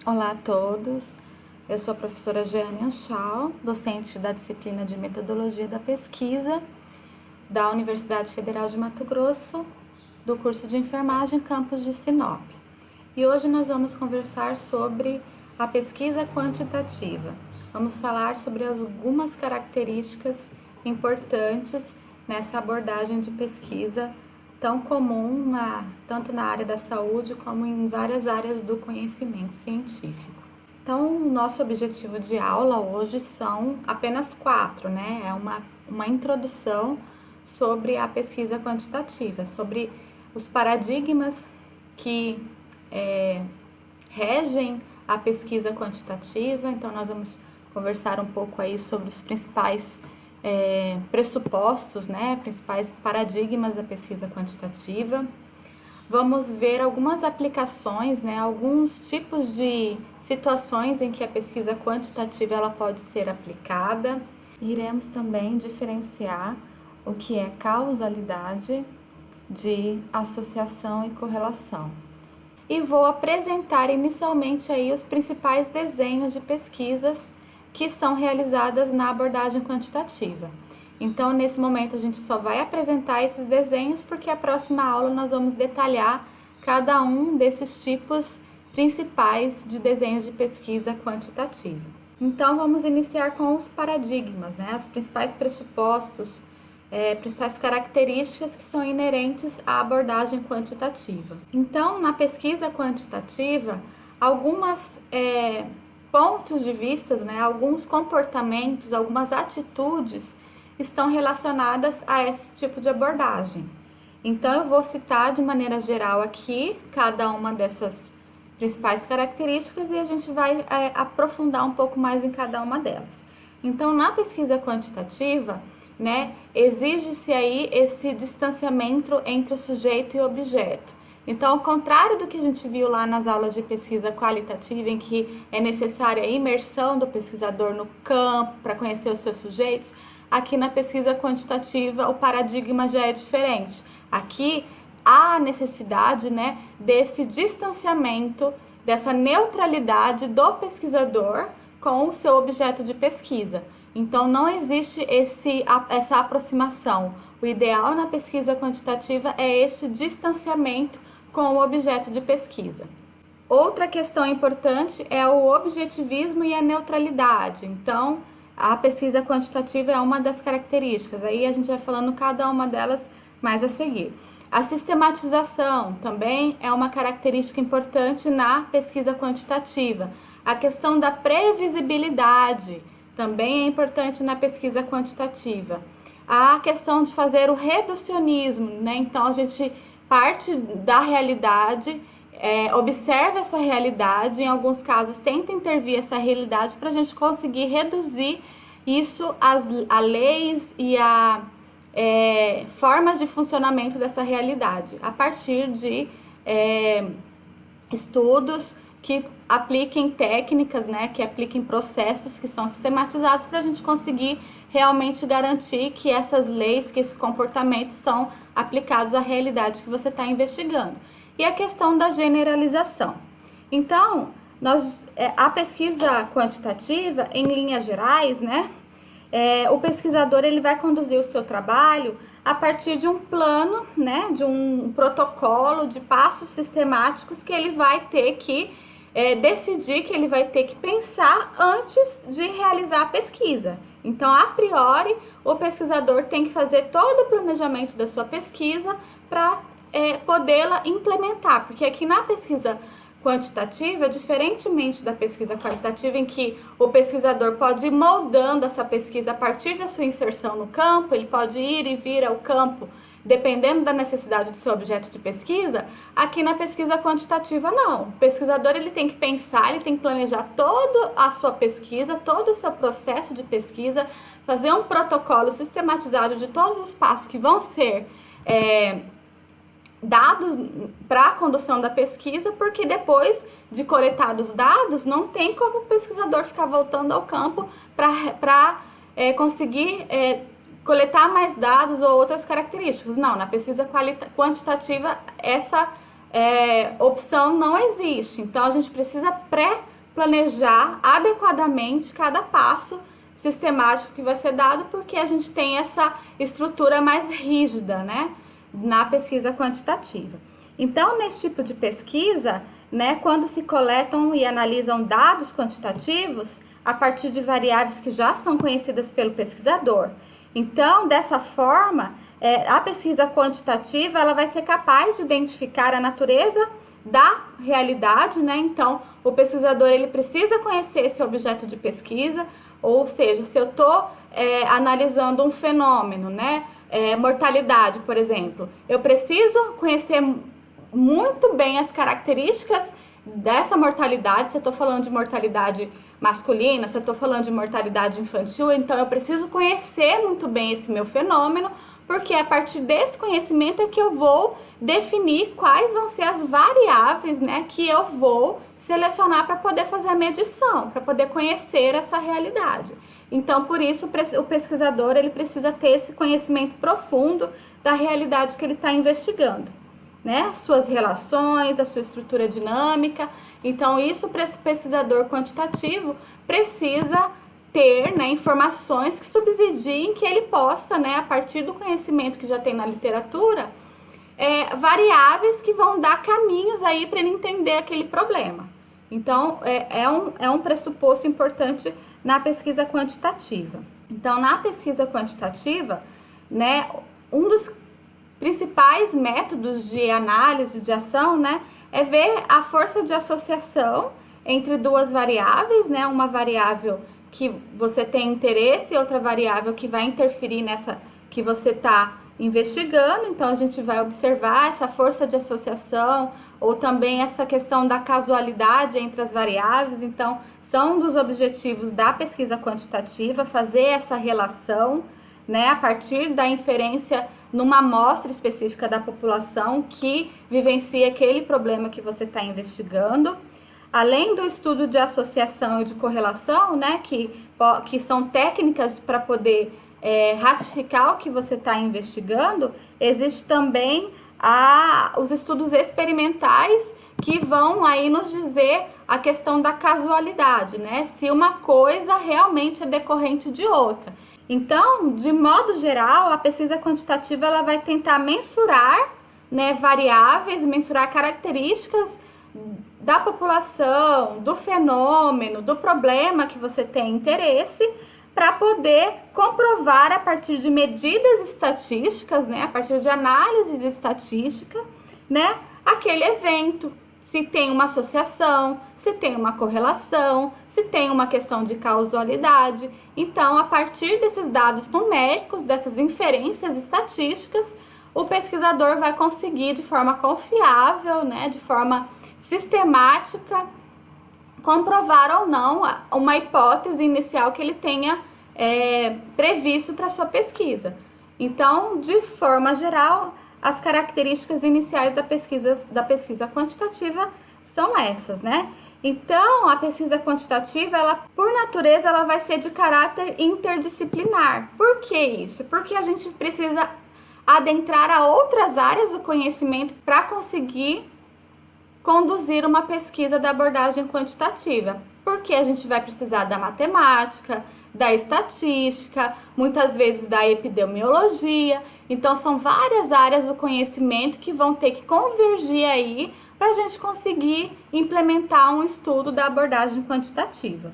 Olá a todos, eu sou a professora Jeane Anchal, docente da disciplina de Metodologia da Pesquisa da Universidade Federal de Mato Grosso, do curso de Enfermagem Campus de Sinop. E hoje nós vamos conversar sobre a pesquisa quantitativa. Vamos falar sobre algumas características importantes nessa abordagem de pesquisa tão comum tanto na área da saúde como em várias áreas do conhecimento científico. Então, o nosso objetivo de aula hoje são apenas 4, né? É uma introdução sobre a pesquisa quantitativa, sobre os paradigmas que regem a pesquisa quantitativa. Então, nós vamos conversar um pouco aí sobre os principais pressupostos, né, principais paradigmas da pesquisa quantitativa. Vamos ver algumas aplicações, né, alguns tipos de situações em que a pesquisa quantitativa ela pode ser aplicada. Iremos também diferenciar o que é causalidade de associação e correlação. E vou apresentar inicialmente aí os principais desenhos de pesquisas que são realizadas na abordagem quantitativa. Então, nesse momento, a gente só vai apresentar esses desenhos, porque a próxima aula nós vamos detalhar cada um desses tipos principais de desenhos de pesquisa quantitativa. Então, vamos iniciar com os paradigmas, né? Os principais pressupostos, principais características que são inerentes à abordagem quantitativa. Então, na pesquisa quantitativa, algumas pontos de vista, né, alguns comportamentos, algumas atitudes estão relacionadas a esse tipo de abordagem. Então, eu vou citar de maneira geral aqui cada uma dessas principais características e a gente vai aprofundar um pouco mais em cada uma delas. Então, na pesquisa quantitativa, né, exige-se aí esse distanciamento entre o sujeito e o objeto. Então, ao contrário do que a gente viu lá nas aulas de pesquisa qualitativa, em que é necessária a imersão do pesquisador no campo para conhecer os seus sujeitos, aqui na pesquisa quantitativa o paradigma já é diferente. Aqui há a necessidade, né, desse distanciamento, dessa neutralidade do pesquisador com o seu objeto de pesquisa. Então, não existe essa aproximação. O ideal na pesquisa quantitativa é esse distanciamento com o objeto de pesquisa. Outra questão importante é o objetivismo e a neutralidade. Então, a pesquisa quantitativa é uma das características. Aí a gente vai falando cada uma delas mais a seguir. A sistematização também é uma característica importante na pesquisa quantitativa. A questão da previsibilidade também é importante na pesquisa quantitativa. A questão de fazer o reducionismo, né? Então, a gente parte da realidade, observa essa realidade, em alguns casos tenta intervir essa realidade para a gente conseguir reduzir isso a leis e a formas de funcionamento dessa realidade, a partir de estudos que apliquem técnicas, né, que apliquem processos que são sistematizados para a gente conseguir realmente garantir que essas leis, que esses comportamentos são aplicados à realidade que você está investigando. E a questão da generalização. Então, a pesquisa quantitativa, em linhas gerais, né, o pesquisador ele vai conduzir o seu trabalho a partir de um plano, né, de um protocolo, de passos sistemáticos que ele vai ter que decidir, que ele vai ter que pensar antes de realizar a pesquisa. Então, a priori, o pesquisador tem que fazer todo o planejamento da sua pesquisa para podê-la implementar, porque aqui na pesquisa quantitativa, diferentemente da pesquisa qualitativa, em que o pesquisador pode ir moldando essa pesquisa a partir da sua inserção no campo, ele pode ir e vir ao campo dependendo da necessidade do seu objeto de pesquisa. Aqui na pesquisa quantitativa não. O pesquisador ele tem que pensar, ele tem que planejar toda a sua pesquisa, todo o seu processo de pesquisa, fazer um protocolo sistematizado de todos os passos que vão ser dados para a condução da pesquisa, porque depois de coletados os dados, não tem como o pesquisador ficar voltando ao campo para conseguir coletar mais dados ou outras características. Não, na pesquisa quantitativa essa opção não existe. Então, a gente precisa planejar adequadamente cada passo sistemático que vai ser dado, porque a gente tem essa estrutura mais rígida, né, na pesquisa quantitativa. Então, nesse tipo de pesquisa, né, quando se coletam e analisam dados quantitativos a partir de variáveis que já são conhecidas pelo pesquisador. Então, dessa forma, a pesquisa quantitativa ela vai ser capaz de identificar a natureza da realidade, né? Então, o pesquisador ele precisa conhecer esse objeto de pesquisa, ou seja, se eu estou analisando um fenômeno, né? Mortalidade, por exemplo, eu preciso conhecer muito bem as características dessa mortalidade. Se eu estou falando de mortalidade masculina, se eu estou falando de mortalidade infantil, então eu preciso conhecer muito bem esse meu fenômeno, porque a partir desse conhecimento é que eu vou definir quais vão ser as variáveis, né, que eu vou selecionar para poder fazer a medição, para poder conhecer essa realidade. Então, por isso, o pesquisador ele precisa ter esse conhecimento profundo da realidade que ele está investigando, né? Suas relações, a sua estrutura dinâmica. Então, isso para esse pesquisador quantitativo precisa ter, né, informações que subsidiem que ele possa, né, a partir do conhecimento que já tem na literatura, variáveis que vão dar caminhos aí para ele entender aquele problema. Então, é um pressuposto importante na pesquisa quantitativa. Então, na pesquisa quantitativa, né, um dos principais métodos de análise de ação, né, é ver a força de associação entre duas variáveis, né, uma variável que você tem interesse e outra variável que vai interferir nessa que você está investigando. Então, a gente vai observar essa força de associação ou também essa questão da casualidade entre as variáveis. Então, são um dos objetivos da pesquisa quantitativa, fazer essa relação, né, a partir da inferência numa amostra específica da população que vivencia aquele problema que você está investigando. Além do estudo de associação e de correlação, né, que são técnicas para poder ratificar o que você está investigando, existe também os estudos experimentais que vão aí nos dizer a questão da casualidade, né, se uma coisa realmente é decorrente de outra. Então, de modo geral, a pesquisa quantitativa ela vai tentar mensurar, né, variáveis, mensurar características da população, do fenômeno, do problema que você tem interesse, para poder comprovar a partir de medidas estatísticas, né, a partir de análise estatística, né, aquele evento, se tem uma associação, se tem uma correlação, se tem uma questão de causalidade. Então, a partir desses dados numéricos, dessas inferências estatísticas, o pesquisador vai conseguir de forma confiável, né, de forma sistemática, comprovar ou não uma hipótese inicial que ele tenha previsto para sua pesquisa. Então, de forma geral, as características iniciais da pesquisa quantitativa são essas, né? Então, a pesquisa quantitativa, ela, por natureza, ela vai ser de caráter interdisciplinar. Por que isso? Porque a gente precisa adentrar a outras áreas do conhecimento para conseguir conduzir uma pesquisa da abordagem quantitativa, porque a gente vai precisar da matemática, da estatística, muitas vezes da epidemiologia. Então, são várias áreas do conhecimento que vão ter que convergir aí para a gente conseguir implementar um estudo da abordagem quantitativa.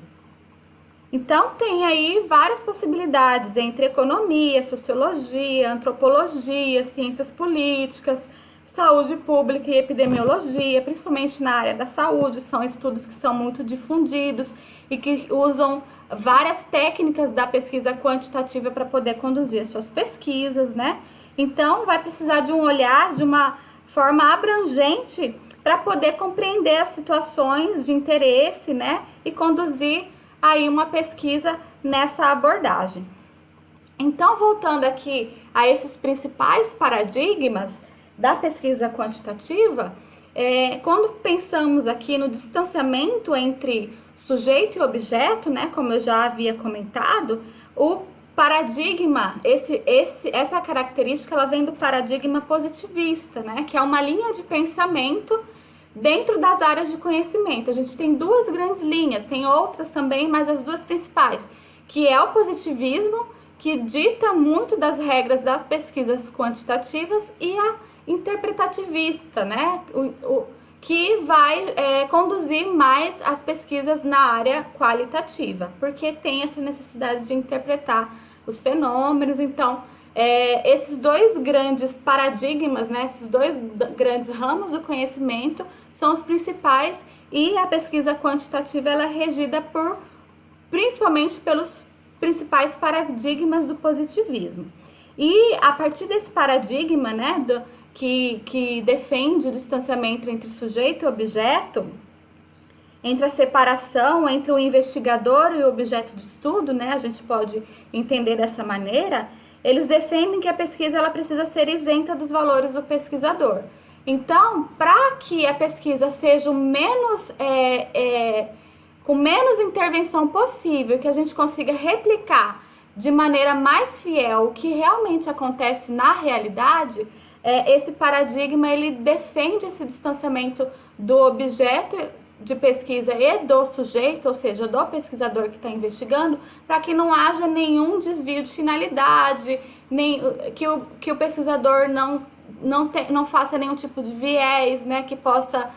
Então, tem aí várias possibilidades entre economia, sociologia, antropologia, ciências políticas, saúde pública e epidemiologia, principalmente na área da saúde. São estudos que são muito difundidos e que usam várias técnicas da pesquisa quantitativa para poder conduzir as suas pesquisas, né? Então, vai precisar de um olhar de uma forma abrangente para poder compreender as situações de interesse, né? E conduzir aí uma pesquisa nessa abordagem. Então, voltando aqui a esses principais paradigmas da pesquisa quantitativa, quando pensamos aqui no distanciamento entre sujeito e objeto, né, como eu já havia comentado, o paradigma, essa característica, ela vem do paradigma positivista, né, que é uma linha de pensamento dentro das áreas de conhecimento. A gente tem duas grandes linhas, tem outras também, mas as duas principais, que é o positivismo, que dita muito das regras das pesquisas quantitativas, e a interpretativista, né? Que vai conduzir mais as pesquisas na área qualitativa, porque tem essa necessidade de interpretar os fenômenos. Então, esses dois grandes paradigmas, né, esses dois grandes ramos do conhecimento são os principais, e a pesquisa quantitativa ela é regida principalmente pelos principais paradigmas do positivismo. E a partir desse paradigma, né, que defende o distanciamento entre sujeito e objeto, entre a separação entre o investigador e o objeto de estudo, né, a gente pode entender dessa maneira, eles defendem que a pesquisa ela precisa ser isenta dos valores do pesquisador. Então, para que a pesquisa seja com menos intervenção possível, que a gente consiga replicar de maneira mais fiel o que realmente acontece na realidade, esse paradigma ele defende esse distanciamento do objeto de pesquisa e do sujeito, ou seja, do pesquisador que está investigando, para que não haja nenhum desvio de finalidade, nem que o pesquisador não faça nenhum tipo de viés, né, que possa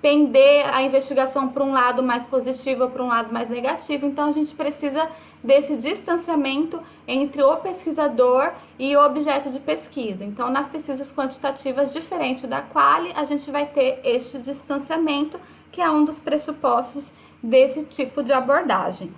pender a investigação para um lado mais positivo ou para um lado mais negativo. Então a gente precisa desse distanciamento entre o pesquisador e o objeto de pesquisa. Então nas pesquisas quantitativas, diferente da quali, a gente vai ter este distanciamento, que é um dos pressupostos desse tipo de abordagem.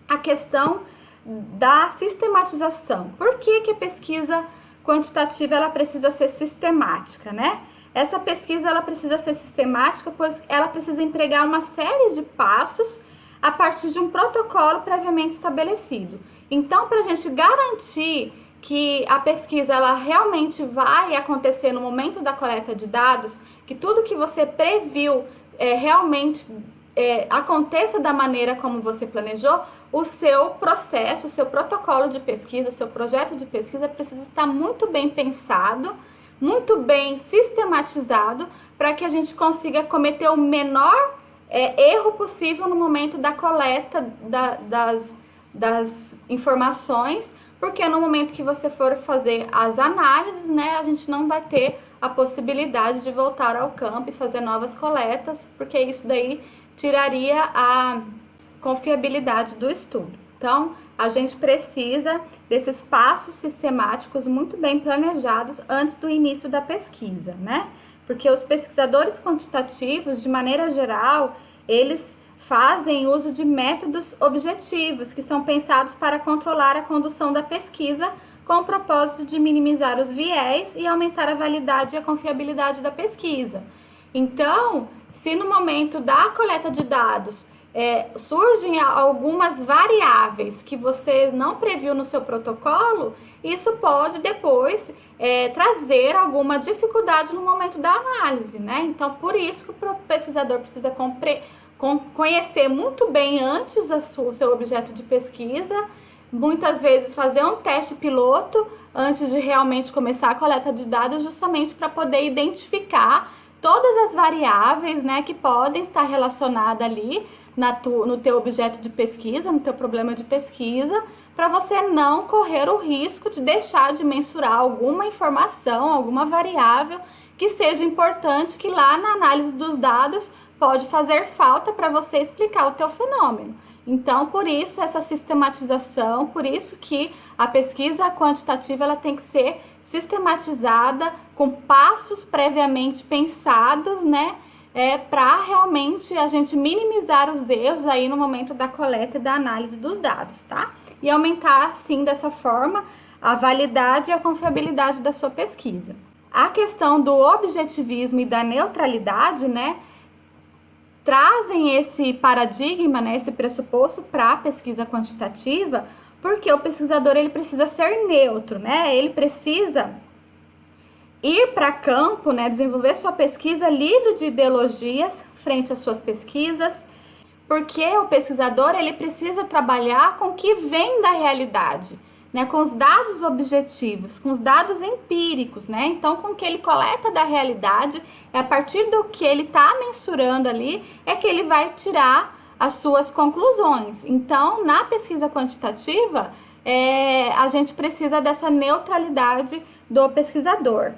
A questão da sistematização. Por que a pesquisa quantitativa ela precisa ser sistemática, né? Essa pesquisa ela precisa ser sistemática, pois ela precisa empregar uma série de passos a partir de um protocolo previamente estabelecido. Então, para a gente garantir que a pesquisa ela realmente vai acontecer no momento da coleta de dados, que tudo que você previu realmente aconteça da maneira como você planejou, o seu processo, o seu protocolo de pesquisa, o seu projeto de pesquisa precisa estar muito bem pensado, muito bem sistematizado, para que a gente consiga cometer o menor erro possível no momento da coleta das informações, porque no momento que você for fazer as análises, né, a gente não vai ter a possibilidade de voltar ao campo e fazer novas coletas, porque isso daí tiraria a confiabilidade do estudo. Então, a gente precisa desses passos sistemáticos muito bem planejados antes do início da pesquisa, né? Porque os pesquisadores quantitativos, de maneira geral, eles fazem uso de métodos objetivos, que são pensados para controlar a condução da pesquisa, com o propósito de minimizar os viés e aumentar a validade e a confiabilidade da pesquisa. Então, se no momento da coleta de dados surgem algumas variáveis que você não previu no seu protocolo, isso pode depois trazer alguma dificuldade no momento da análise, né? Então, por isso que o pesquisador precisa conhecer muito bem antes o seu objeto de pesquisa, muitas vezes fazer um teste piloto antes de realmente começar a coleta de dados, justamente para poder identificar todas as variáveis, né, que podem estar relacionadas ali no teu objeto de pesquisa, no teu problema de pesquisa, para você não correr o risco de deixar de mensurar alguma informação, alguma variável que seja importante, que lá na análise dos dados pode fazer falta para você explicar o teu fenômeno. Então, por isso essa sistematização, por isso que a pesquisa quantitativa ela tem que ser sistematizada com passos previamente pensados, né? Para realmente a gente minimizar os erros aí no momento da coleta e da análise dos dados, tá? E aumentar, assim, dessa forma, a validade e a confiabilidade da sua pesquisa. A questão do objetivismo e da neutralidade, né, trazem esse paradigma, né, esse pressuposto para a pesquisa quantitativa, porque o pesquisador ele precisa ser neutro, né? Ele precisa ir para campo, né, desenvolver sua pesquisa livre de ideologias frente às suas pesquisas, porque o pesquisador ele precisa trabalhar com o que vem da realidade. né, com os dados objetivos, com os dados empíricos, né? Então, com o que ele coleta da realidade, é a partir do que ele está mensurando ali, é que ele vai tirar as suas conclusões. Então, na pesquisa quantitativa, a gente precisa dessa neutralidade do pesquisador.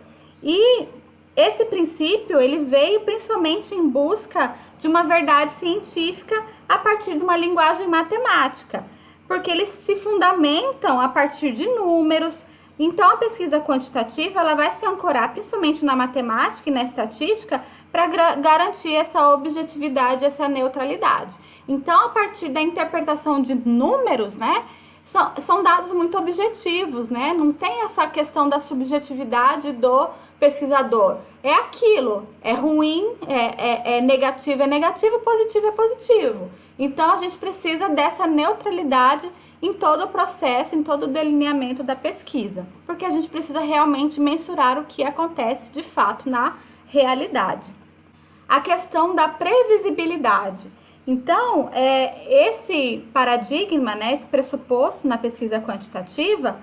E esse princípio, ele veio principalmente em busca de uma verdade científica a partir de uma linguagem matemática, porque eles se fundamentam a partir de números. Então, a pesquisa quantitativa, ela vai se ancorar principalmente na matemática e na estatística para garantir essa objetividade, essa neutralidade. Então, a partir da interpretação de números, né, são dados muito objetivos, né? Não tem essa questão da subjetividade do pesquisador. É aquilo, é ruim, é negativo, positivo é positivo. Então, a gente precisa dessa neutralidade em todo o processo, em todo o delineamento da pesquisa, porque a gente precisa realmente mensurar o que acontece de fato na realidade. A questão da previsibilidade. Então, esse paradigma, né, esse pressuposto na pesquisa quantitativa,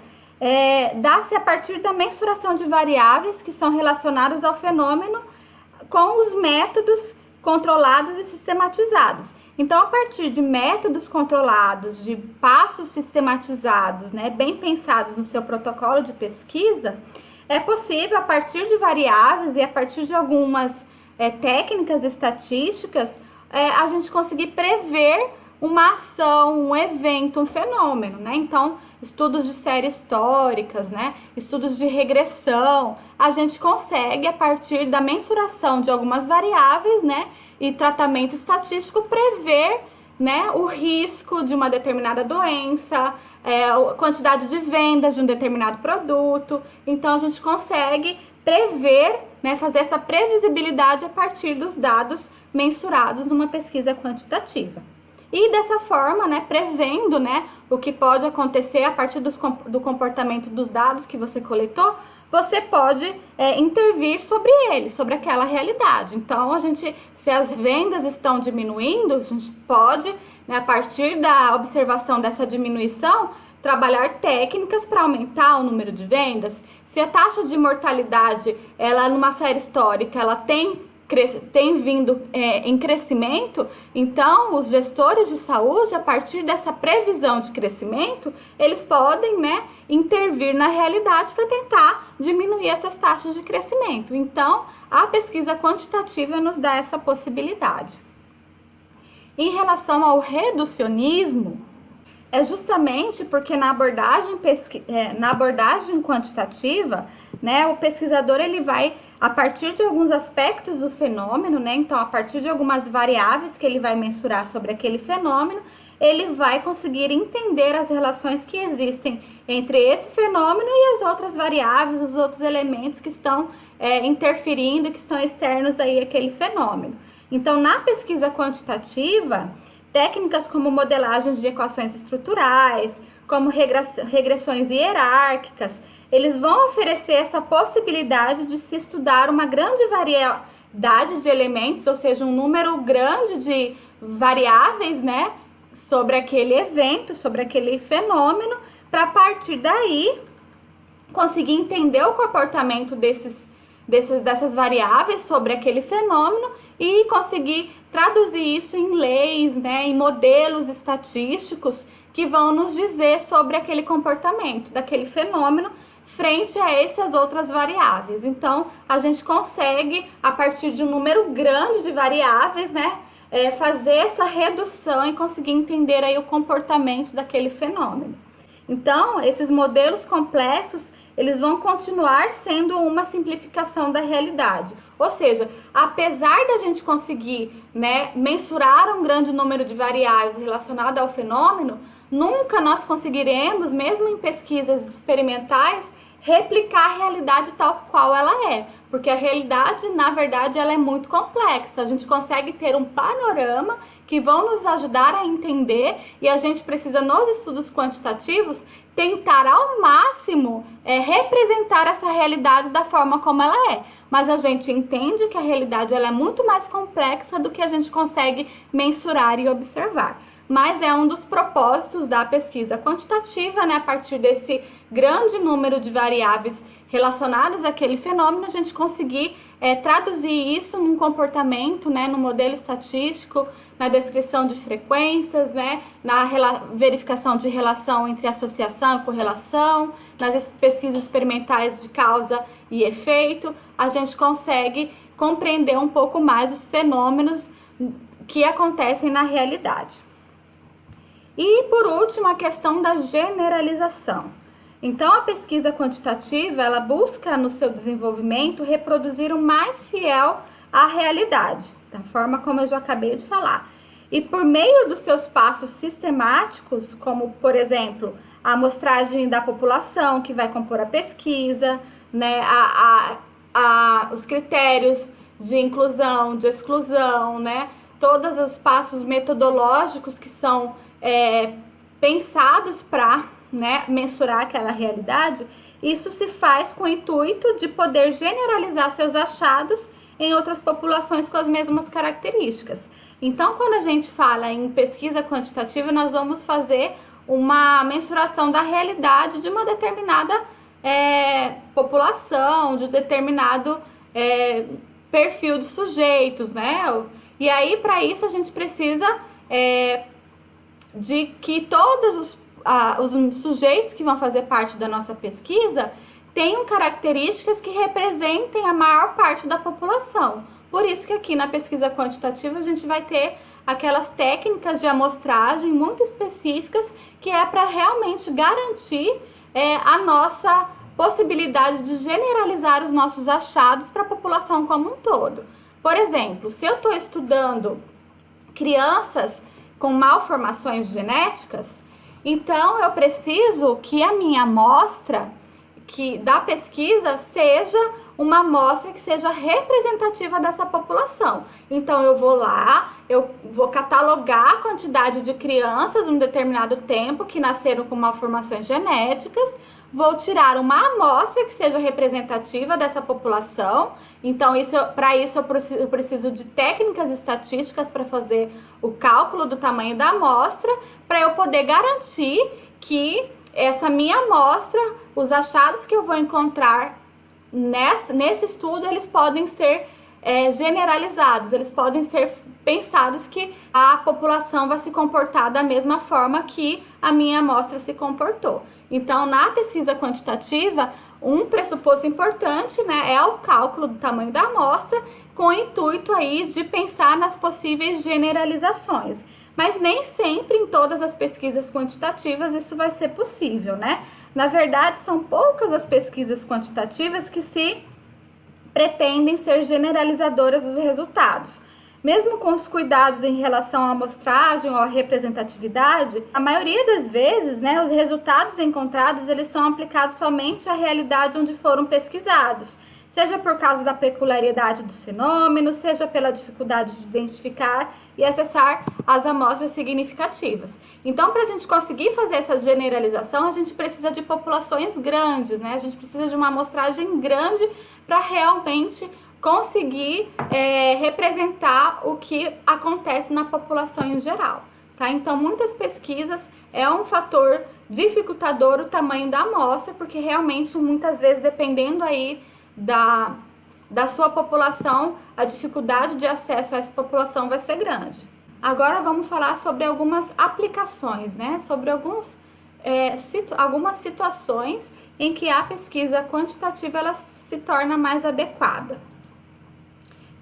dá-se a partir da mensuração de variáveis que são relacionadas ao fenômeno com os métodos controlados e sistematizados. Então, a partir de métodos controlados, de passos sistematizados, né, bem pensados no seu protocolo de pesquisa, é possível, a partir de variáveis e a partir de algumas técnicas estatísticas, a gente conseguir prever uma ação, um evento, um fenômeno, né? Então, estudos de séries históricas, né? Estudos de regressão, a gente consegue, a partir da mensuração de algumas variáveis, né? E tratamento estatístico, prever, né, o risco de uma determinada doença, a quantidade de vendas de um determinado produto. Então, a gente consegue prever, né, fazer essa previsibilidade a partir dos dados mensurados numa pesquisa quantitativa. E dessa forma, né, prevendo, né, o que pode acontecer a partir do comportamento dos dados que você coletou, você pode intervir sobre ele, sobre aquela realidade. Então, se as vendas estão diminuindo, a gente pode, né, a partir da observação dessa diminuição, trabalhar técnicas para aumentar o número de vendas. Se a taxa de mortalidade, ela numa série histórica, ela tem vindo em crescimento, então os gestores de saúde, a partir dessa previsão de crescimento, eles podem, né, intervir na realidade para tentar diminuir essas taxas de crescimento. Então, a pesquisa quantitativa nos dá essa possibilidade. Em relação ao reducionismo, é justamente porque na abordagem quantitativa, né, o pesquisador ele vai, a partir de alguns aspectos do fenômeno, né, então a partir de algumas variáveis que ele vai mensurar sobre aquele fenômeno, ele vai conseguir entender as relações que existem entre esse fenômeno e as outras variáveis, os outros elementos que estão interferindo, que estão externos aí àquele fenômeno. Então, na pesquisa quantitativa, técnicas como modelagens de equações estruturais, como regressões hierárquicas, eles vão oferecer essa possibilidade de se estudar uma grande variedade de elementos, ou seja, um número grande de variáveis, né, sobre aquele evento, sobre aquele fenômeno, para a partir daí conseguir entender o comportamento dessas variáveis sobre aquele fenômeno e conseguir traduzir isso em leis, né, em modelos estatísticos que vão nos dizer sobre aquele comportamento daquele fenômeno frente a essas outras variáveis. Então, a gente consegue, a partir de um número grande de variáveis, né, fazer essa redução e conseguir entender aí o comportamento daquele fenômeno. Então, esses modelos complexos, eles vão continuar sendo uma simplificação da realidade. Ou seja, apesar da gente conseguir, né, mensurar um grande número de variáveis relacionadas ao fenômeno, nunca nós conseguiremos, mesmo em pesquisas experimentais, replicar a realidade tal qual ela é. Porque a realidade, na verdade, ela é muito complexa. A gente consegue ter um panorama que vão nos ajudar a entender e a gente precisa, nos estudos quantitativos, tentar ao máximo representar essa realidade da forma como ela é. Mas a gente entende que a realidade ela é muito mais complexa do que a gente consegue mensurar e observar. mas é um dos propósitos da pesquisa quantitativa, né? A partir desse grande número de variáveis relacionadas àquele fenômeno, a gente conseguir traduzir isso num comportamento, né? No modelo estatístico, na descrição de frequências, né? Na verificação de relação entre associação e correlação, nas pesquisas experimentais de causa e efeito, a gente consegue compreender um pouco mais os fenômenos que acontecem na realidade. E, por último, a questão da generalização. Então, a pesquisa quantitativa, ela busca, no seu desenvolvimento, reproduzir o mais fiel à realidade, da forma como eu já acabei de falar. E por meio dos seus passos sistemáticos, como, por exemplo, a amostragem da população que vai compor a pesquisa, né, os critérios de inclusão, de exclusão, né, todos os passos metodológicos que são pensados para, né, mensurar aquela realidade, isso se faz com o intuito de poder generalizar seus achados em outras populações com as mesmas características. Então, quando a gente fala em pesquisa quantitativa, nós vamos fazer uma mensuração da realidade de uma determinada população, de um determinado perfil de sujeitos, né? E aí, para isso, a gente precisa de que todos os sujeitos que vão fazer parte da nossa pesquisa tenham características que representem a maior parte da população. Por isso que aqui na pesquisa quantitativa a gente vai ter aquelas técnicas de amostragem muito específicas que é para realmente garantir a nossa possibilidade de generalizar os nossos achados para a população como um todo. Por exemplo, se eu estou estudando crianças com malformações genéticas, então eu preciso que a minha amostra da pesquisa seja uma amostra que seja representativa dessa população. Então eu vou lá, eu vou catalogar a quantidade de crianças em um determinado tempo que nasceram com malformações genéticas, vou tirar uma amostra que seja representativa dessa população. Então, para isso eu preciso de técnicas estatísticas para fazer o cálculo do tamanho da amostra, para eu poder garantir que essa minha amostra, os achados que eu vou encontrar nesse estudo, eles podem ser generalizados, eles podem ser pensados que a população vai se comportar da mesma forma que a minha amostra se comportou. Então, na pesquisa quantitativa, um pressuposto importante, né, é o cálculo do tamanho da amostra, com o intuito aí de pensar nas possíveis generalizações. Mas nem sempre em todas as pesquisas quantitativas isso vai ser possível, né? Na verdade, são poucas as pesquisas quantitativas que se pretendem ser generalizadoras dos resultados. Mesmo com os cuidados em relação à amostragem ou à representatividade, a maioria das vezes, né, os resultados encontrados eles são aplicados somente à realidade onde foram pesquisados, seja por causa da peculiaridade dos fenômenos, seja pela dificuldade de identificar e acessar as amostras significativas. Então, para a gente conseguir fazer essa generalização, a gente precisa de populações grandes, né? A gente precisa de uma amostragem grande para realmente conseguir representar o que acontece na população em geral, tá? Então, muitas pesquisas é um fator dificultador o tamanho da amostra, porque realmente, muitas vezes, dependendo aí da sua população, a dificuldade de acesso a essa população vai ser grande. Agora vamos falar sobre algumas aplicações, né? Sobre algumas situações em que a pesquisa quantitativa ela se torna mais adequada.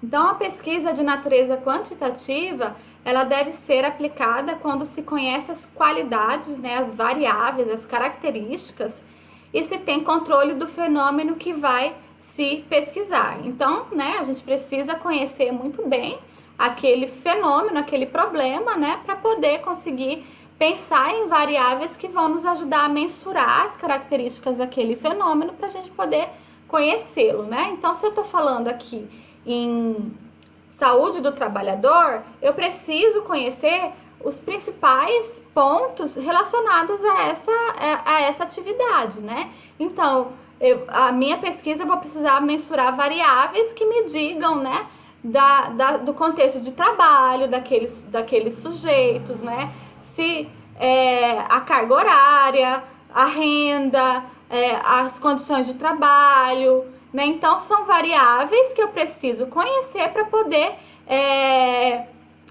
Então, a pesquisa de natureza quantitativa, ela deve ser aplicada quando se conhece as qualidades, né, as variáveis, as características e se tem controle do fenômeno que vai se pesquisar. Então, né, a gente precisa conhecer muito bem aquele fenômeno, aquele problema, né, para poder conseguir pensar em variáveis que vão nos ajudar a mensurar as características daquele fenômeno para a gente poder conhecê-lo, né? Então, se eu estou falando aqui em saúde do trabalhador, eu preciso conhecer os principais pontos relacionados a essa atividade, né? Então, a minha pesquisa eu vou precisar mensurar variáveis que me digam, né, do contexto de trabalho daqueles sujeitos, né? se a carga horária, a renda, as condições de trabalho, né? Então, são variáveis que eu preciso conhecer para poder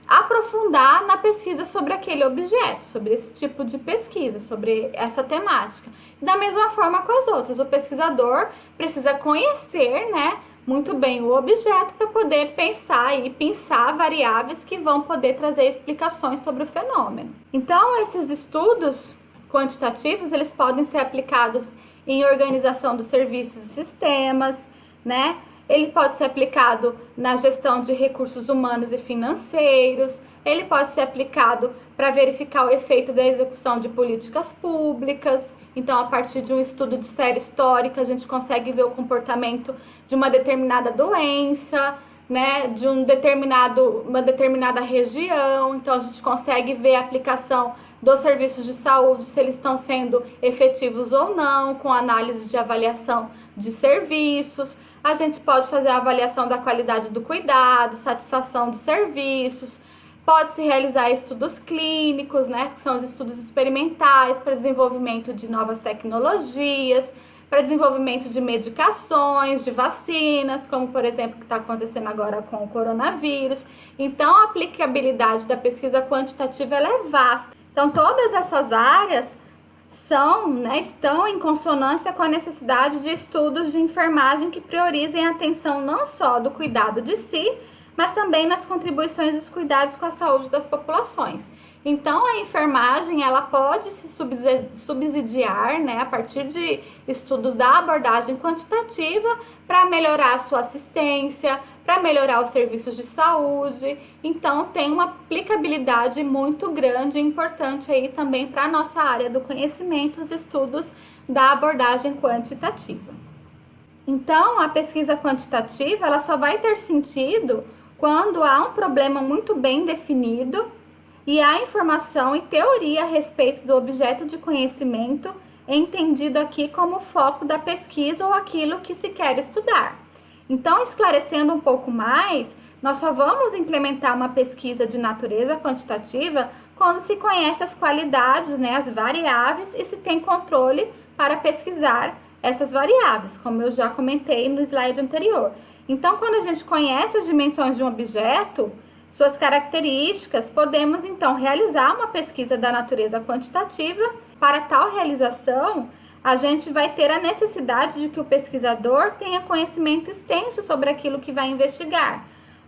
aprofundar na pesquisa sobre aquele objeto, sobre esse tipo de pesquisa, sobre essa temática. Da mesma forma com as outras, o pesquisador precisa conhecer, né, muito bem o objeto para poder pensar e pensar variáveis que vão poder trazer explicações sobre o fenômeno. Então, esses estudos quantitativos, eles podem ser aplicados em organização dos serviços e sistemas, né? Ele pode ser aplicado na gestão de recursos humanos e financeiros, ele pode ser aplicado para verificar o efeito da execução de políticas públicas. Então, a partir de um estudo de série histórica, a gente consegue ver o comportamento de uma determinada doença, né, de uma determinada região. Então, a gente consegue ver a aplicação dos serviços de saúde, se eles estão sendo efetivos ou não, com análise de avaliação de serviços. A gente pode fazer a avaliação da qualidade do cuidado, satisfação dos serviços. Pode-se realizar estudos clínicos, né, que são os estudos experimentais para desenvolvimento de novas tecnologias, para desenvolvimento de medicações, de vacinas, como por exemplo o que está acontecendo agora com o coronavírus. Então, a aplicabilidade da pesquisa quantitativa ela é vasta. Então, todas essas áreas estão em consonância com a necessidade de estudos de enfermagem que priorizem a atenção não só do cuidado de si, mas também nas contribuições dos cuidados com a saúde das populações. Então, a enfermagem ela pode se subsidiar, né, a partir de estudos da abordagem quantitativa para melhorar a sua assistência, para melhorar os serviços de saúde. Então, tem uma aplicabilidade muito grande e importante aí também para a nossa área do conhecimento, os estudos da abordagem quantitativa. Então, a pesquisa quantitativa ela só vai ter sentido quando há um problema muito bem definido e há informação e teoria a respeito do objeto de conhecimento, entendido aqui como foco da pesquisa ou aquilo que se quer estudar. Então, esclarecendo um pouco mais, nós só vamos implementar uma pesquisa de natureza quantitativa quando se conhece as qualidades, né, as variáveis e se tem controle para pesquisar essas variáveis, como eu já comentei no slide anterior. Então, quando a gente conhece as dimensões de um objeto, suas características, podemos então realizar uma pesquisa da natureza quantitativa. Para tal realização, a gente vai ter a necessidade de que o pesquisador tenha conhecimento extenso sobre aquilo que vai investigar,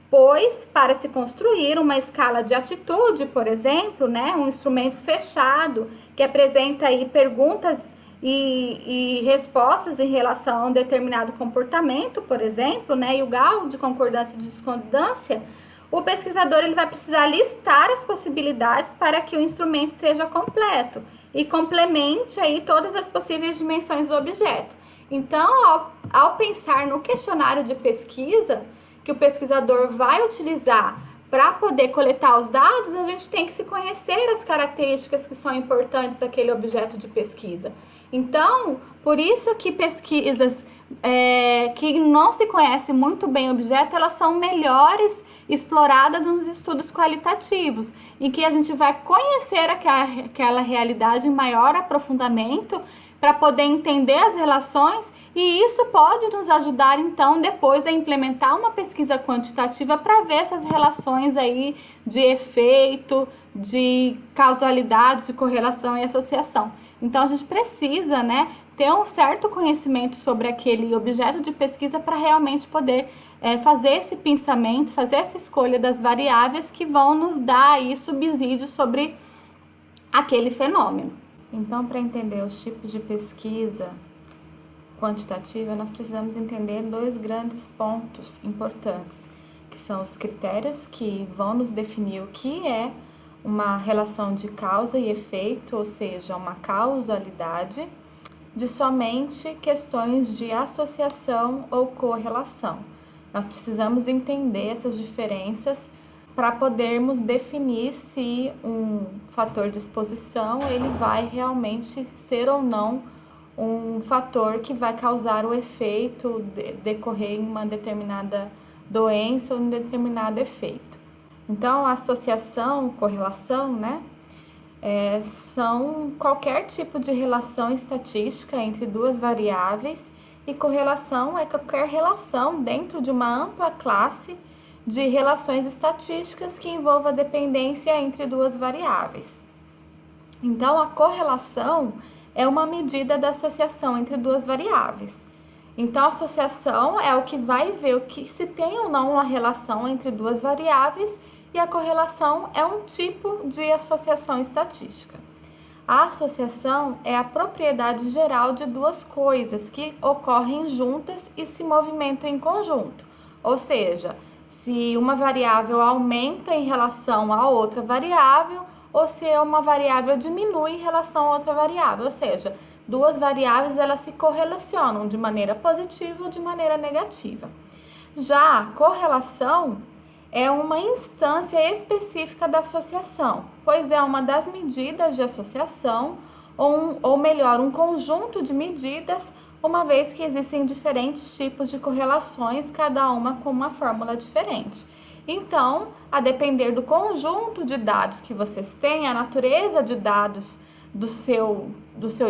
pois para se construir uma escala de atitude, por exemplo, né, um instrumento fechado que apresenta aí perguntas e respostas em relação a um determinado comportamento, por exemplo, né, e o grau de concordância e discordância, o pesquisador ele vai precisar listar as possibilidades para que o instrumento seja completo e complemente aí todas as possíveis dimensões do objeto. Então, ao pensar no questionário de pesquisa que o pesquisador vai utilizar para poder coletar os dados, a gente tem que se conhecer as características que são importantes daquele objeto de pesquisa. Então, por isso que pesquisas que não se conhece muito bem o objeto, elas são melhores exploradas nos estudos qualitativos, em que a gente vai conhecer aquela realidade em maior aprofundamento para poder entender as relações, e isso pode nos ajudar então depois a implementar uma pesquisa quantitativa para ver essas relações aí de efeito, de causalidade, de correlação e associação. Então a gente precisa, né, ter um certo conhecimento sobre aquele objeto de pesquisa para realmente poder fazer esse pensamento, fazer essa escolha das variáveis que vão nos dar aí subsídios sobre aquele fenômeno. Então, para entender os tipos de pesquisa quantitativa, nós precisamos entender dois grandes pontos importantes, que são os critérios que vão nos definir o que é uma relação de causa e efeito, ou seja, uma causalidade, de somente questões de associação ou correlação. Nós precisamos entender essas diferenças para podermos definir se um fator de exposição ele vai realmente ser ou não um fator que vai causar o efeito, decorrer em uma determinada doença ou um determinado efeito. Então, a associação, correlação, né, são qualquer tipo de relação estatística entre duas variáveis, e correlação é qualquer relação dentro de uma ampla classe de relações estatísticas que envolva dependência entre duas variáveis. Então, a correlação é uma medida da associação entre duas variáveis. Então, a associação é o que vai ver o que se tem ou não uma relação entre duas variáveis, e a correlação é um tipo de associação estatística. A associação é a propriedade geral de duas coisas que ocorrem juntas e se movimentam em conjunto. Ou seja, se uma variável aumenta em relação a outra variável, ou se uma variável diminui em relação a outra variável. Ou seja, duas variáveis elas se correlacionam de maneira positiva ou de maneira negativa. Já a correlação é uma instância específica da associação, pois é uma das medidas de associação, ou melhor, um conjunto de medidas, uma vez que existem diferentes tipos de correlações, cada uma com uma fórmula diferente. Então, a depender do conjunto de dados que vocês têm, a natureza de dados do seu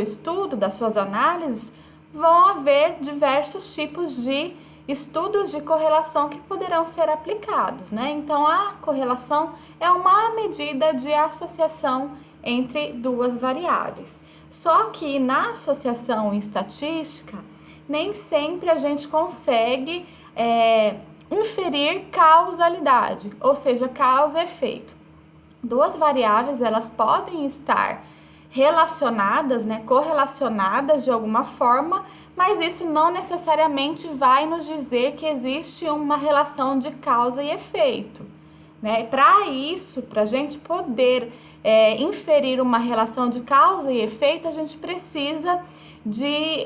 estudo, das suas análises, vão haver diversos tipos de estudos de correlação que poderão ser aplicados, né? Então, a correlação é uma medida de associação entre duas variáveis. Só que na associação estatística, nem sempre a gente consegue inferir causalidade, ou seja, causa e efeito. Duas variáveis, elas podem estar relacionadas, né, correlacionadas de alguma forma, mas isso não necessariamente vai nos dizer que existe uma relação de causa e efeito, né? Para isso, para a gente poder inferir uma relação de causa e efeito, a gente precisa de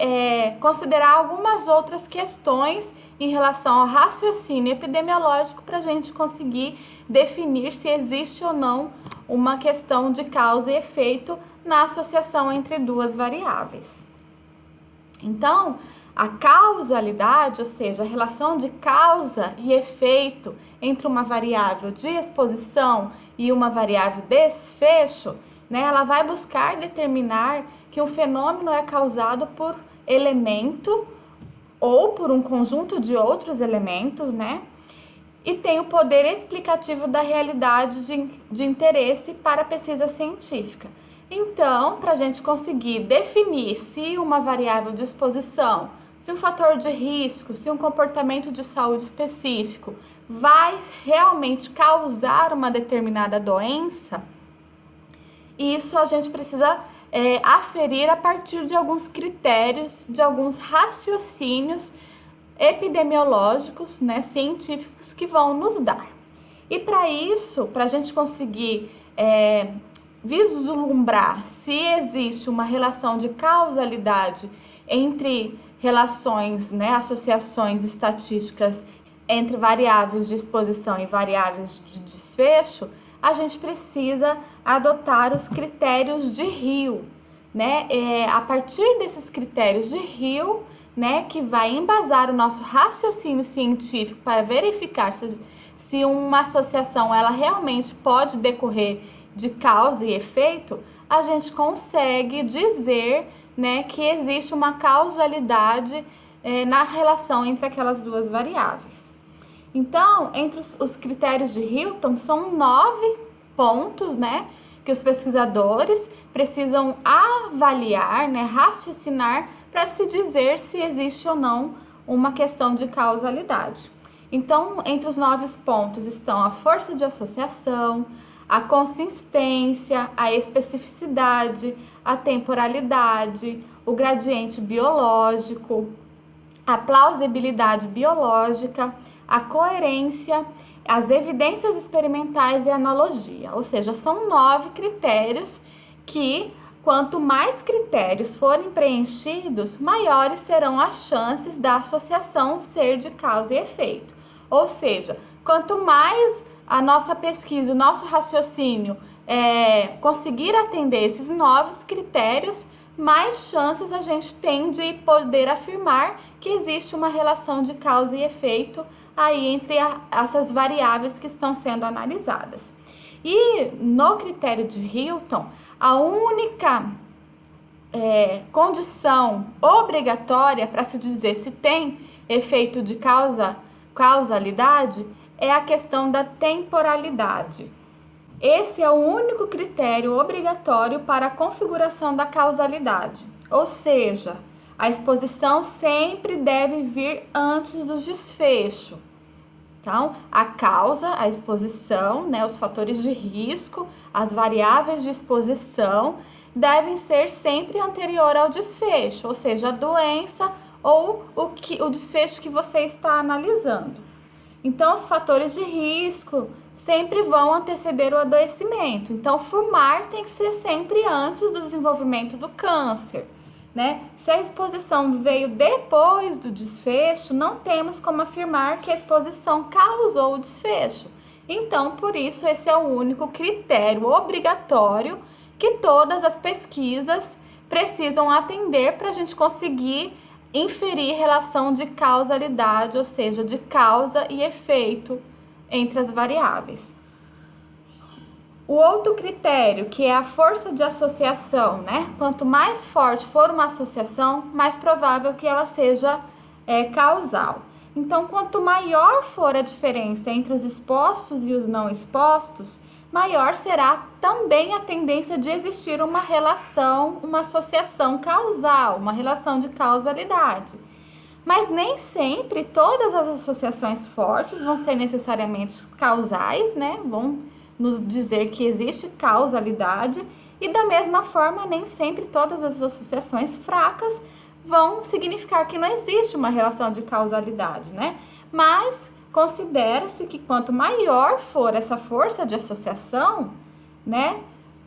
considerar algumas outras questões em relação ao raciocínio epidemiológico para a gente conseguir definir se existe ou não uma questão de causa e efeito na associação entre duas variáveis. Então, a causalidade, ou seja, a relação de causa e efeito entre uma variável de exposição e uma variável desfecho, né, ela vai buscar determinar que um fenômeno é causado por elemento ou por um conjunto de outros elementos, né, e tem o poder explicativo da realidade de interesse para a pesquisa científica. Então, para a gente conseguir definir se uma variável de exposição, se um fator de risco, se um comportamento de saúde específico vai realmente causar uma determinada doença, isso a gente precisa aferir a partir de alguns critérios, de alguns raciocínios epidemiológicos, né, científicos que vão nos dar. E para isso, para a gente conseguir vislumbrar se existe uma relação de causalidade entre relações, né, associações estatísticas entre variáveis de exposição e variáveis de desfecho, a gente precisa adotar os critérios de Hill, né? A partir desses critérios de Hill, né, que vai embasar o nosso raciocínio científico para verificar se uma associação ela realmente pode decorrer de causa e efeito, a gente consegue dizer, né, que existe uma causalidade na relação entre aquelas duas variáveis. Então, entre os critérios de Hilton, são 9 pontos, né, que os pesquisadores precisam avaliar, né, raciocinar para se dizer se existe ou não uma questão de causalidade. Então, entre os 9 pontos estão a força de associação, a consistência, a especificidade, a temporalidade, o gradiente biológico, a plausibilidade biológica, a coerência, as evidências experimentais e a analogia. Ou seja, são 9 critérios que, quanto mais critérios forem preenchidos, maiores serão as chances da associação ser de causa e efeito. Ou seja, quanto mais a nossa pesquisa, o nosso raciocínio conseguir atender esses 9 critérios, mais chances a gente tem de poder afirmar que existe uma relação de causa e efeito aí entre essas variáveis que estão sendo analisadas. E no critério de Hilton, A única condição obrigatória para se dizer se tem efeito de causalidade é a questão da temporalidade. Esse é o único critério obrigatório para a configuração da causalidade, ou seja, a exposição sempre deve vir antes do desfecho. Então, a causa, a exposição, né, os fatores de risco, as variáveis de exposição devem ser sempre anterior ao desfecho, ou seja, a doença ou o desfecho que você está analisando. Então, os fatores de risco sempre vão anteceder o adoecimento. Então, fumar tem que ser sempre antes do desenvolvimento do câncer, né? Se a exposição veio depois do desfecho, não temos como afirmar que a exposição causou o desfecho. Então, por isso, esse é o único critério obrigatório que todas as pesquisas precisam atender para a gente conseguir inferir relação de causalidade, ou seja, de causa e efeito entre as variáveis. O outro critério, que é a força de associação, né? Quanto mais forte for uma associação, mais provável que ela seja causal. Então, quanto maior for a diferença entre os expostos e os não expostos, maior será também a tendência de existir uma relação, uma associação causal, uma relação de causalidade. Mas nem sempre todas as associações fortes vão ser necessariamente causais, né? Vão nos dizer que existe causalidade, e da mesma forma, nem sempre todas as associações fracas vão significar que não existe uma relação de causalidade, né? Mas considera-se que quanto maior for essa força de associação, né,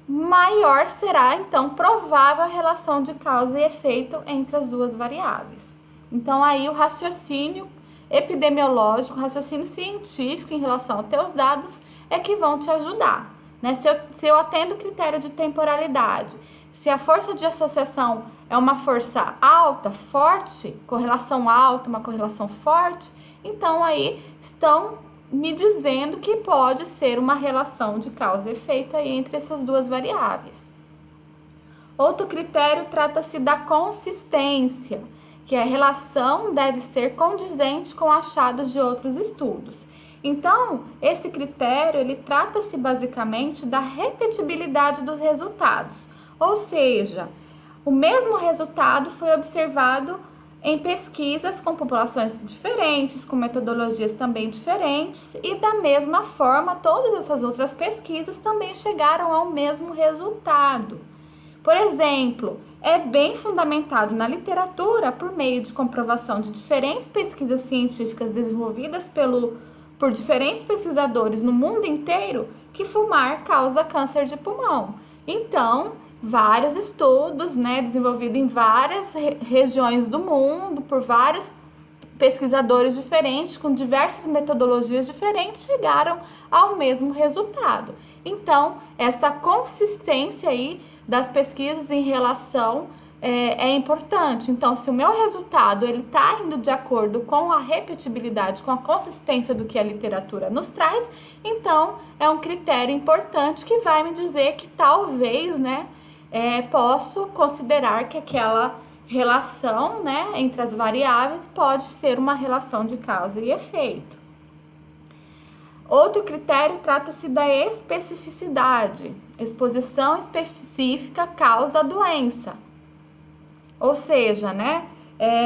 maior será, então, provável a relação de causa e efeito entre as duas variáveis. Então, aí o raciocínio epidemiológico, o raciocínio científico em relação aos teus dados é que vão te ajudar, né? Se eu atendo o critério de temporalidade, se a força de associação é uma força alta, forte, correlação alta, uma correlação forte, então aí estão me dizendo que pode ser uma relação de causa e efeito aí entre essas duas variáveis. Outro critério trata-se da consistência, que a relação deve ser condizente com achados de outros estudos. Então, esse critério, ele trata-se basicamente da repetibilidade dos resultados, ou seja, o mesmo resultado foi observado em pesquisas com populações diferentes, com metodologias também diferentes, e da mesma forma, todas essas outras pesquisas também chegaram ao mesmo resultado. Por exemplo, é bem fundamentado na literatura, por meio de comprovação de diferentes pesquisas científicas desenvolvidas por diferentes pesquisadores no mundo inteiro, que fumar causa câncer de pulmão. Então, vários estudos, né, desenvolvidos em várias regiões do mundo, por vários pesquisadores diferentes, com diversas metodologias diferentes, chegaram ao mesmo resultado. Então, essa consistência aí das pesquisas em relação é importante. Então, se o meu resultado ele está indo de acordo com a repetibilidade, com a consistência do que a literatura nos traz, então é um critério importante que vai me dizer que talvez, né, posso considerar que aquela relação, né, entre as variáveis pode ser uma relação de causa e efeito. Outro critério trata-se da especificidade. Exposição específica causa a doença. Ou seja, né,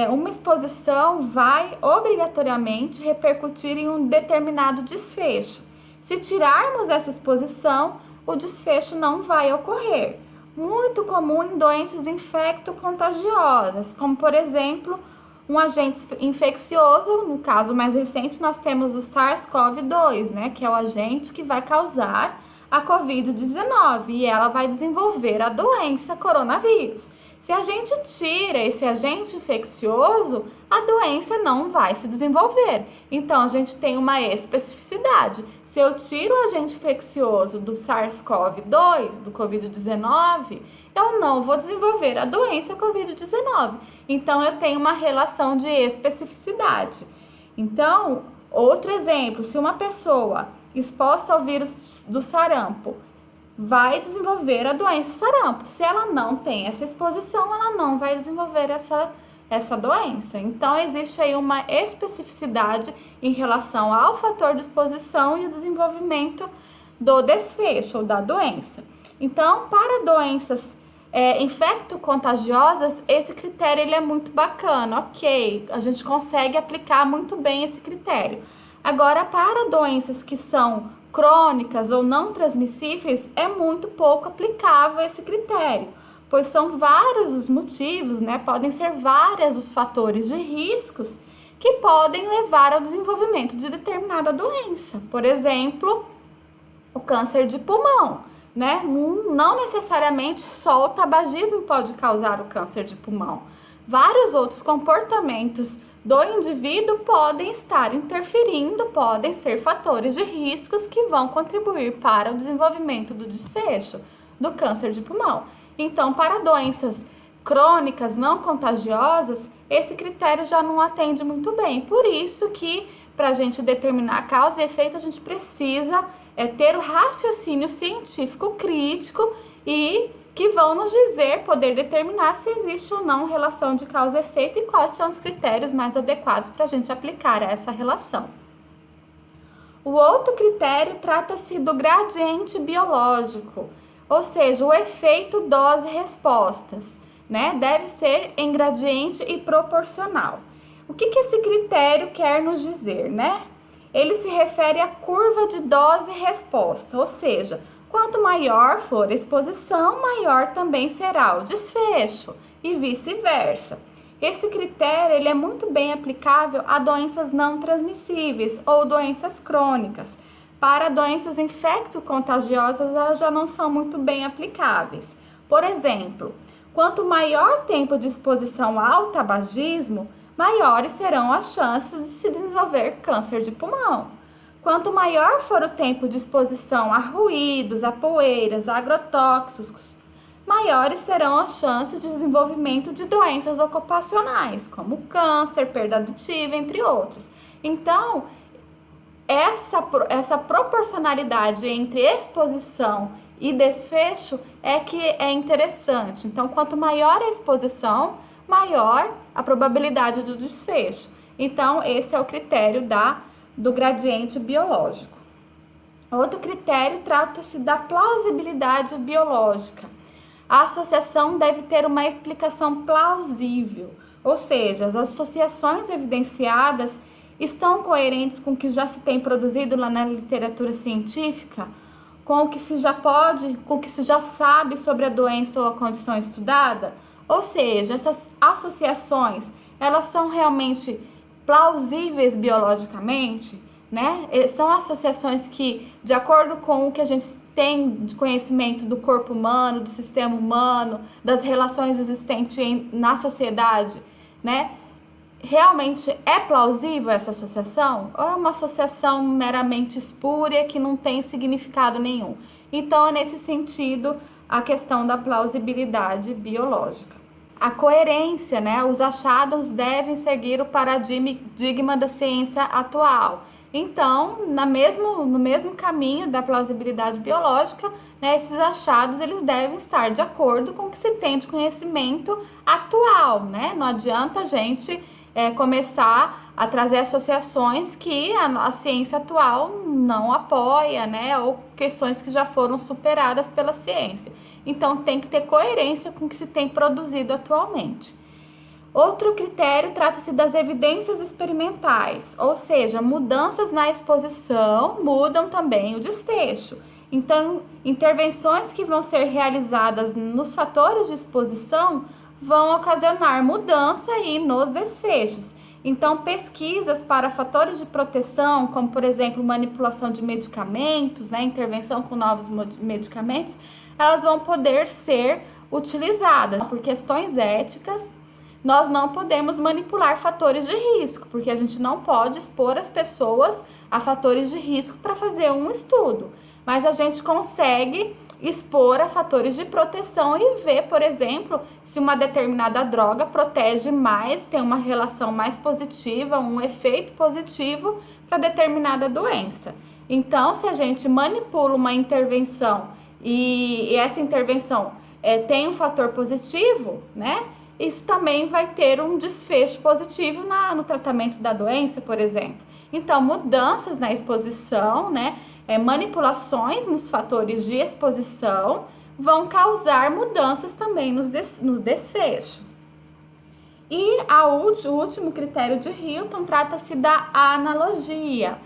uma exposição vai obrigatoriamente repercutir em um determinado desfecho. Se tirarmos essa exposição, o desfecho não vai ocorrer. Muito comum em doenças infecto-contagiosas, como por exemplo, um agente infeccioso. No caso mais recente, nós temos o SARS-CoV-2, né, que é o agente que vai causar a Covid-19 e ela vai desenvolver a doença coronavírus. Se a gente tira esse agente infeccioso, a doença não vai se desenvolver. Então, a gente tem uma especificidade. Se eu tiro o agente infeccioso do SARS-CoV-2, do Covid-19, eu não vou desenvolver a doença Covid-19. Então, eu tenho uma relação de especificidade. Então, outro exemplo, se uma pessoa exposta ao vírus do sarampo vai desenvolver a doença sarampo. Se ela não tem essa exposição, ela não vai desenvolver essa doença. Então, existe aí uma especificidade em relação ao fator de exposição e o desenvolvimento do desfecho ou da doença. Então, para doenças infecto-contagiosas, esse critério ele é muito bacana, ok, a gente consegue aplicar muito bem esse critério. Agora, para doenças que são crônicas ou não transmissíveis, é muito pouco aplicável esse critério, pois são vários os motivos, né? Podem ser vários os fatores de riscos que podem levar ao desenvolvimento de determinada doença. Por exemplo, o câncer de pulmão, né? Não necessariamente só o tabagismo pode causar o câncer de pulmão. Vários outros comportamentos do indivíduo podem estar interferindo, podem ser fatores de riscos que vão contribuir para o desenvolvimento do desfecho do câncer de pulmão. Então, para doenças crônicas não contagiosas, esse critério já não atende muito bem. Por isso que, para a gente determinar causa e efeito, a gente precisa ter o raciocínio científico crítico e que vão nos poder determinar se existe ou não relação de causa e efeito e quais são os critérios mais adequados para a gente aplicar essa relação. O outro critério trata-se do gradiente biológico, ou seja, o efeito dose-respostas, né? Deve ser em gradiente e proporcional. O que esse critério quer nos dizer, né? Ele se refere à curva de dose-resposta, ou seja, quanto maior for a exposição, maior também será o desfecho e vice-versa. Esse critério ele é muito bem aplicável a doenças não transmissíveis ou doenças crônicas. Para doenças infecto-contagiosas, elas já não são muito bem aplicáveis. Por exemplo, quanto maior tempo de exposição ao tabagismo, maiores serão as chances de se desenvolver câncer de pulmão. Quanto maior for o tempo de exposição a ruídos, a poeiras, a agrotóxicos, maiores serão as chances de desenvolvimento de doenças ocupacionais, como câncer, perda auditiva, entre outras. Então, essa proporcionalidade entre exposição e desfecho é que é interessante. Então, quanto maior a exposição, maior a probabilidade do desfecho. Então, esse é o critério do gradiente biológico. Outro critério trata-se da plausibilidade biológica. A associação deve ter uma explicação plausível, ou seja, as associações evidenciadas estão coerentes com o que já se tem produzido lá na literatura científica, com o que se já pode, com o que se já sabe sobre a doença ou a condição estudada. Ou seja, essas associações, elas são realmente plausíveis biologicamente, né? São associações que, de acordo com o que a gente tem de conhecimento do corpo humano, do sistema humano, das relações existentes na sociedade, né? Realmente é plausível essa associação? Ou é uma associação meramente espúria que não tem significado nenhum? Então, é nesse sentido a questão da plausibilidade biológica. A coerência, né? Os achados devem seguir o paradigma da ciência atual. Então, no mesmo caminho da plausibilidade biológica, né, esses achados eles devem estar de acordo com o que se tem de conhecimento atual, né? Não adianta a gente começar a trazer associações que a ciência atual não apoia, né? Ou questões que já foram superadas pela ciência. Então, tem que ter coerência com o que se tem produzido atualmente. Outro critério trata-se das evidências experimentais, ou seja, mudanças na exposição mudam também o desfecho. Então, intervenções que vão ser realizadas nos fatores de exposição vão ocasionar mudança aí nos desfechos. Então, pesquisas para fatores de proteção, como por exemplo manipulação de medicamentos, né, intervenção com novos medicamentos, elas vão poder ser utilizadas. Por questões éticas, nós não podemos manipular fatores de risco, porque a gente não pode expor as pessoas a fatores de risco para fazer um estudo. Mas a gente consegue expor a fatores de proteção e ver, por exemplo, se uma determinada droga protege mais, tem uma relação mais positiva, um efeito positivo para determinada doença. Então, se a gente manipula uma intervenção e essa intervenção tem um fator positivo, né? Isso também vai ter um desfecho positivo no tratamento da doença, por exemplo. Então, mudanças na exposição, né? Manipulações nos fatores de exposição vão causar mudanças também no desfecho. E o último critério de Hilton trata-se da analogia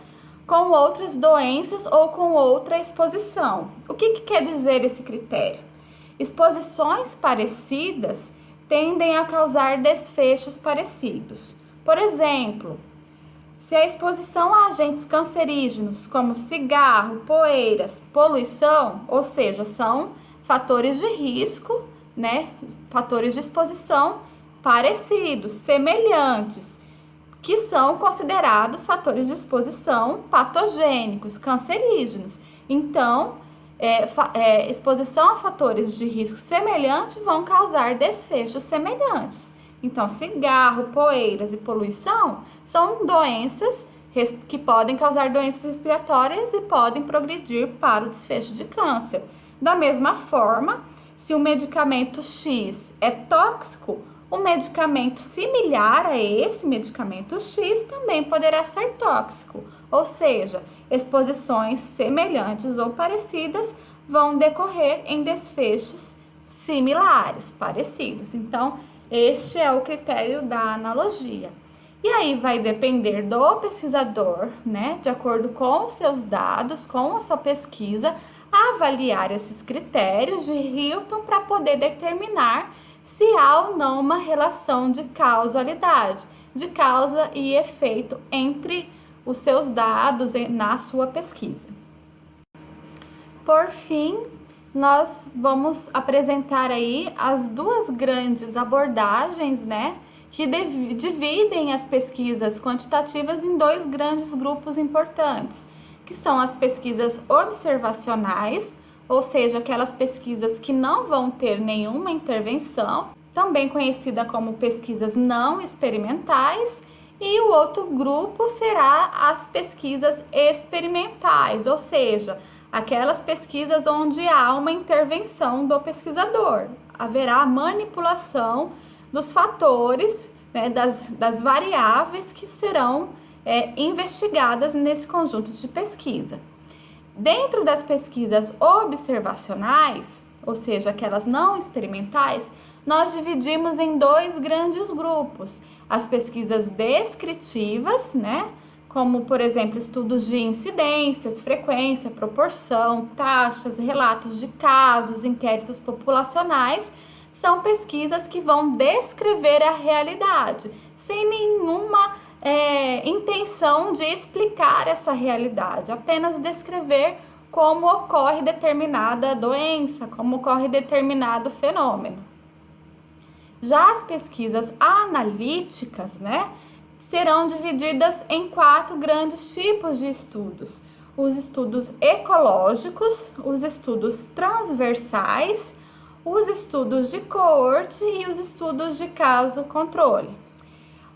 com outras doenças ou com outra exposição. O que quer dizer esse critério? Exposições parecidas tendem a causar desfechos parecidos. Por exemplo, se a exposição a agentes cancerígenos como cigarro, poeiras, poluição, ou seja, são fatores de risco, né? Fatores de exposição parecidos, semelhantes, que são considerados fatores de exposição patogênicos, cancerígenos. Então, exposição a fatores de risco semelhantes vão causar desfechos semelhantes. Então, cigarro, poeiras e poluição são doenças que podem causar doenças respiratórias e podem progredir para o desfecho de câncer. Da mesma forma, se o medicamento X é tóxico, um medicamento similar a esse medicamento X também poderá ser tóxico, ou seja, exposições semelhantes ou parecidas vão decorrer em desfechos similares, parecidos. Então, este é o critério da analogia. E aí vai depender do pesquisador, né, de acordo com os seus dados, com a sua pesquisa, avaliar esses critérios de Hilton para poder determinar se há ou não uma relação de causalidade, de causa e efeito entre os seus dados na sua pesquisa. Por fim, nós vamos apresentar aí as duas grandes abordagens, né, que dividem as pesquisas quantitativas em dois grandes grupos importantes, que são as pesquisas observacionais, ou seja, aquelas pesquisas que não vão ter nenhuma intervenção, também conhecida como pesquisas não experimentais, e o outro grupo será as pesquisas experimentais, ou seja, aquelas pesquisas onde há uma intervenção do pesquisador. Haverá manipulação dos fatores, né, das variáveis que serão investigadas nesse conjunto de pesquisa. Dentro das pesquisas observacionais, ou seja, aquelas não experimentais, nós dividimos em dois grandes grupos. As pesquisas descritivas, né? Como, por exemplo, estudos de incidências, frequência, proporção, taxas, relatos de casos, inquéritos populacionais, são pesquisas que vão descrever a realidade, sem nenhuma intenção de explicar essa realidade, apenas descrever como ocorre determinada doença, como ocorre determinado fenômeno. Já as pesquisas analíticas, né, serão divididas em 4 grandes tipos de estudos: os estudos ecológicos, os estudos transversais, os estudos de coorte e os estudos de caso-controle.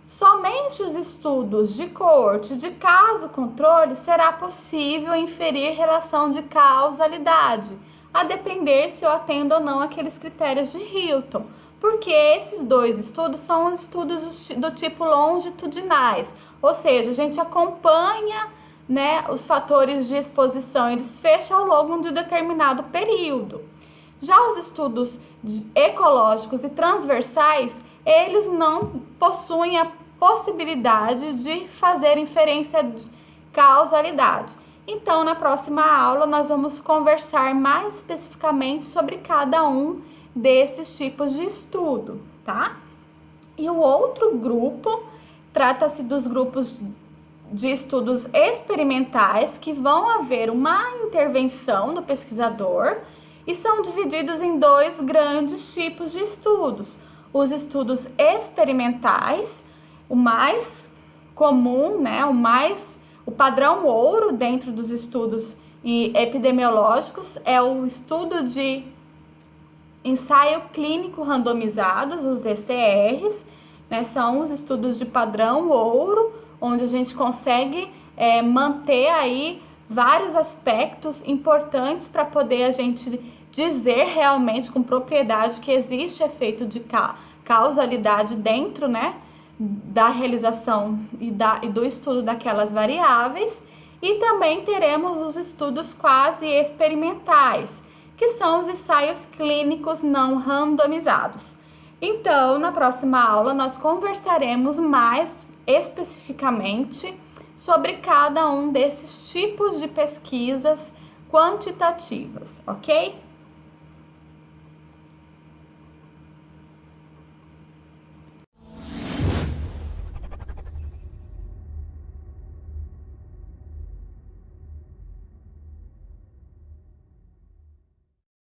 Somente os estudos de coorte de caso-controle será possível inferir relação de causalidade, a depender se eu atendo ou não aqueles critérios de Hilton, porque esses dois estudos são os estudos do tipo longitudinais, ou seja, a gente acompanha, né, os fatores de exposição e desfecho ao longo de um determinado período. Já os estudos ecológicos e transversais, eles não possuem a possibilidade de fazer inferência de causalidade. Então, na próxima aula, nós vamos conversar mais especificamente sobre cada um desses tipos de estudo, tá? E o outro grupo, trata-se dos grupos de estudos experimentais, que vão haver uma intervenção do pesquisador e são divididos em 2 grandes tipos de estudos. Os estudos experimentais, o mais comum, né, o padrão ouro dentro dos estudos epidemiológicos é o estudo de ensaio clínico randomizados, os DCRs, né, são os estudos de padrão ouro, onde a gente consegue manter aí vários aspectos importantes para poder a gente dizer realmente com propriedade que existe efeito de causalidade dentro, né, da realização e do estudo daquelas variáveis. E também teremos os estudos quase experimentais, que são os ensaios clínicos não randomizados. Então, na próxima aula, nós conversaremos mais especificamente sobre cada um desses tipos de pesquisas quantitativas, ok?